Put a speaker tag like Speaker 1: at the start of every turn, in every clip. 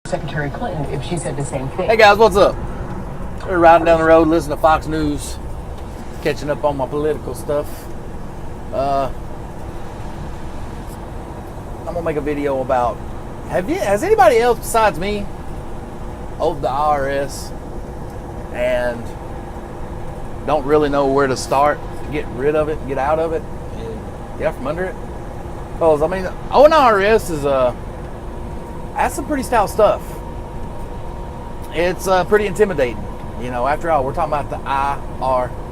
Speaker 1: Secretary Clinton if she said the same thing.
Speaker 2: Hey guys, what's up? We're riding down the road, listening to Fox News, catching up on my political stuff. I'm gonna make a video about, has anybody else besides me owed the IRS and don't really know where to start to get rid of it, get out of it, and get out from under it? Because, I mean, owing IRS is that's some pretty stout stuff. It's pretty intimidating. You know, after all, we're talking about the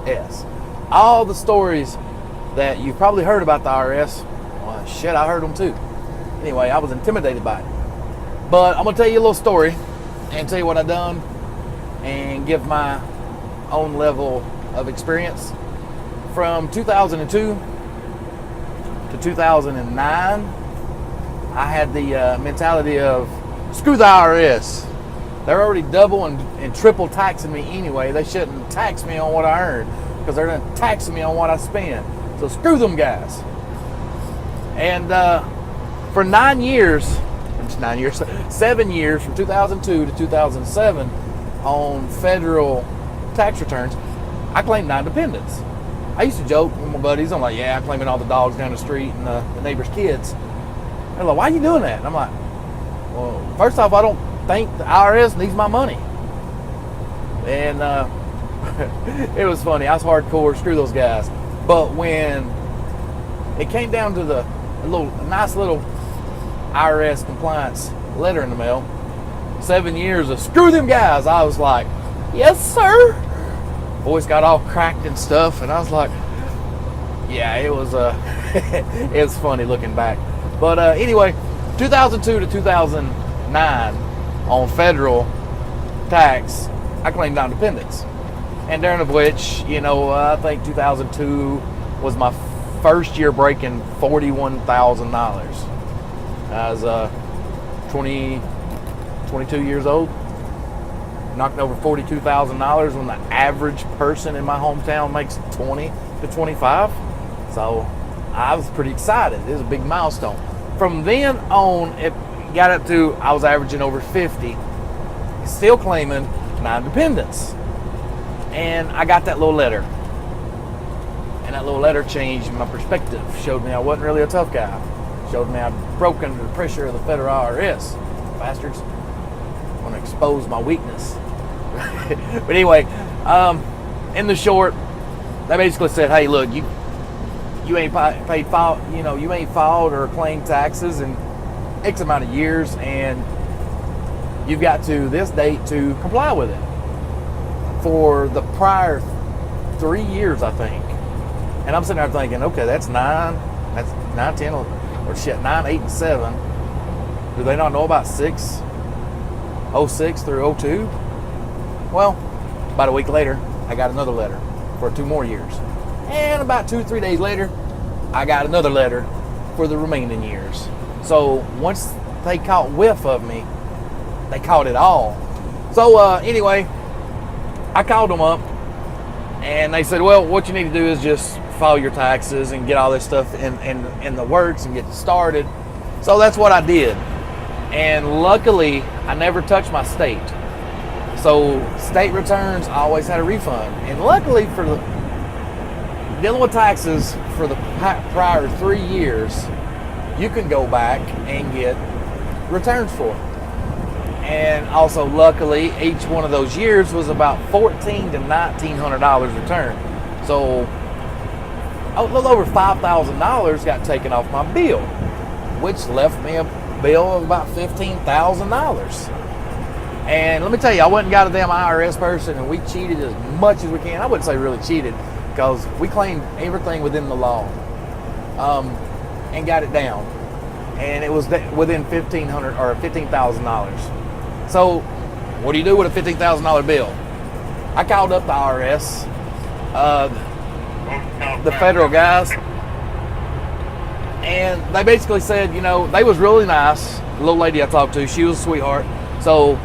Speaker 2: IRS. All the stories that you've probably heard about the IRS, well, shit, I heard them too. Anyway, I was intimidated by it. But I'm going to tell you a little story and tell you what I've done and give my own level of experience. From 2002 to 2009, I had the mentality of, screw the IRS. They're already double and triple taxing me anyway. They shouldn't tax me on what I earn because they're going to tax me on what I spend. So screw them guys. And for 7 years, from 2002 to 2007, on federal tax returns, I claimed non-dependence. I used to joke with my buddies. I'm like, yeah, I'm claiming all the dogs down the street and the neighbor's kids. They're like, why are you doing that? And I'm like, well, first off, I don't think the IRS needs my money. And it was funny. I was hardcore, screw those guys. But when it came down to the nice little IRS compliance letter in the mail, 7 years of screw them guys, I was like, yes, sir. Voice got all cracked and stuff, and I was like, yeah, it was it was funny looking back. But anyway, 2002 to 2009 on federal tax, I claimed non-dependence. And during of which, you know, I think 2002 was my first year breaking $41,000. I was 22 years old, knocked over $42,000 when the average person in my hometown makes 20 to 25. So I was pretty excited. It was a big milestone. From then on, it got up to, I was averaging over 50, still claiming non-dependence. And I got that little letter. And that little letter changed my perspective. Showed me I wasn't really a tough guy. Showed me I'd broken under the pressure of the federal IRS. Bastards. I want to expose my weakness. But anyway, in the short, they basically said, hey, look, you ain't you ain't filed or claimed taxes in X amount of years, and you've got to this date to comply with it. For the prior 3 years, I think. And I'm sitting there thinking, okay, that's 9, 10, or shit, 9, 8, and 7. Do they not know about 06 through 02? Well, about a week later, I got another letter for 2 more years. And about 2 or 3 days later, I got another letter for the remaining years. So once they caught whiff of me, they caught it all. So anyway, I called them up and they said, well, what you need to do is just file your taxes and get all this stuff in the works and get started. So that's what I did. And luckily, I never touched my state. So state returns, I always had a refund. And luckily for dealing with taxes for the prior 3 years, you can go back and get returns for it. And also, luckily, each one of those years was about $1,400 to $1,900 return. So a little over $5,000 got taken off my bill, which left me a bill of about $15,000. And let me tell you, I went and got a damn IRS person, and we cheated as much as we can. I wouldn't say really cheated, because we claimed everything within the law, and got it down. And it was within $1,500 or $15,000. So, what do you do with a $15,000 bill? I called up the IRS, the federal guys, and they basically said, you know, they was really nice. The little lady I talked to, she was a sweetheart. So,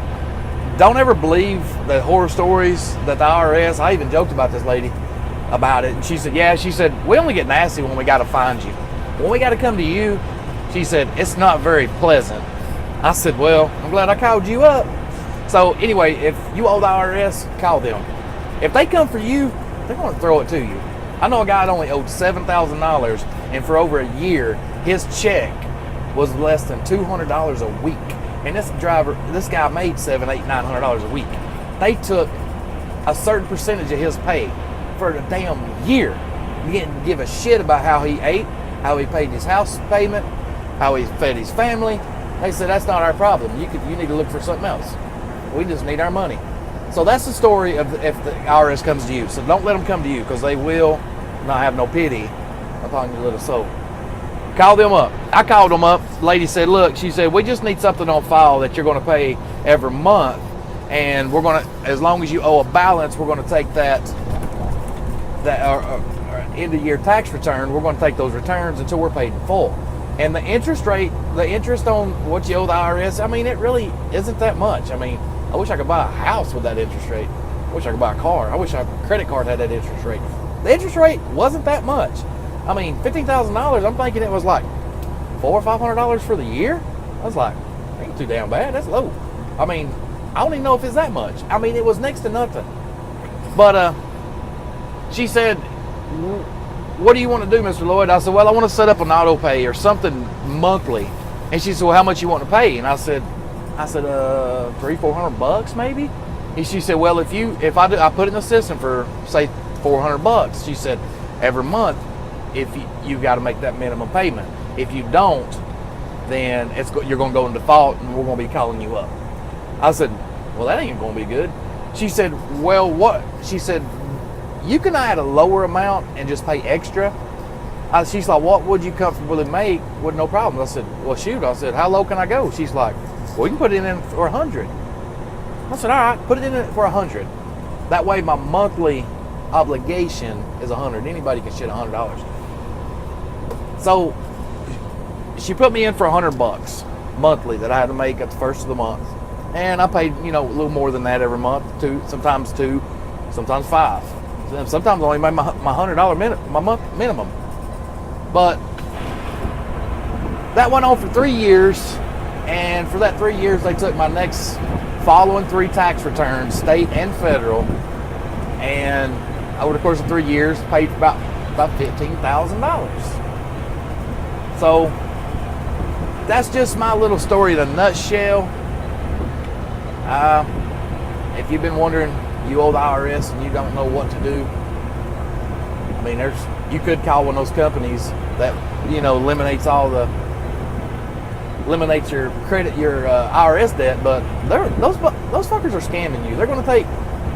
Speaker 2: don't ever believe the horror stories that the IRS, I even joked about this lady about it, and she said, yeah, she said, we only get nasty when we got to find you. When we got to come to you, she said, it's not very pleasant. I said, well, I'm glad I called you up. So anyway, if you owe the IRS, call them. If they come for you, they're going to throw it to you. I know a guy that only owed $7,000, and for over a year, his check was less than $200 a week. And this guy made $700, $800, $900 a week. They took a certain percentage of his pay for the damn year. He didn't give a shit about how he ate, how he paid his house payment, how he fed his family. They said, that's not our problem. You need to look for something else. We just need our money. So that's the story of if the IRS comes to you. So don't let them come to you, because they will not have no pity upon your little soul. Call them up. I called them up. The lady said, look, she said, we just need something on file that you're going to pay every month. And we're going to, as long as you owe a balance, we're going to take that end of year tax return. We're going to take those returns until we're paid in full. And the interest on what you owe the IRS, I mean, it really isn't that much. I mean, I wish I could buy a house with that interest rate. I wish I could buy a car. I wish a credit card had that interest rate. The interest rate wasn't that much. I mean, $15,000, I'm thinking it was like $400 or $500 for the year. I was like, ain't too damn bad. That's low. I mean, I don't even know if it's that much. I mean, it was next to nothing. But she said, what do you want to do, Mr. Lloyd? I said, well, I want to set up an auto pay or something monthly. And she said, well, how much you want to pay? And I said, $300-400 maybe. And she said, well, if I put it in the system for say $400. She said, every month, if you got to make that minimum payment. If you don't, then you're going to go in default, and we're going to be calling you up. I said, well, that ain't going to be good. She said, well, what? She said, you can add a lower amount and just pay extra. She's like, what would you comfortably make with no problem? I said, well, shoot. I said, how low can I go? She's like, well, you can put it in for 100. I said, all right, put it in for 100. That way my monthly obligation is 100. Anybody can shit $100. So she put me in for $100 monthly that I had to make at the first of the month. And I paid, a little more than that every month, sometimes two, sometimes five. Sometimes I only made my $100 my month minimum. But that went on for 3 years, and for that 3 years, they took my next following 3 tax returns, state and federal, and over the course of 3 years, paid for about $15,000. So that's just my little story in a nutshell. If you've been wondering, you owe the IRS and you don't know what to do, I mean, you could call one of those companies that eliminates your credit, your IRS debt, but those fuckers are scamming you. They're going to take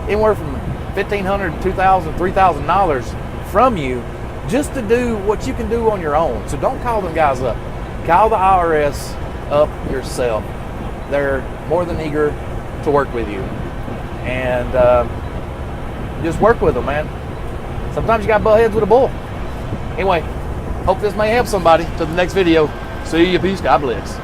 Speaker 2: anywhere from $1,500, $2,000, $3,000 from you just to do what you can do on your own. So don't call them guys up. Call the IRS up yourself. They're more than eager to work with you, and just work with them, man. Sometimes you got to butt heads with a bull. Anyway, hope this may help somebody. To the next video. See you. Peace. God bless.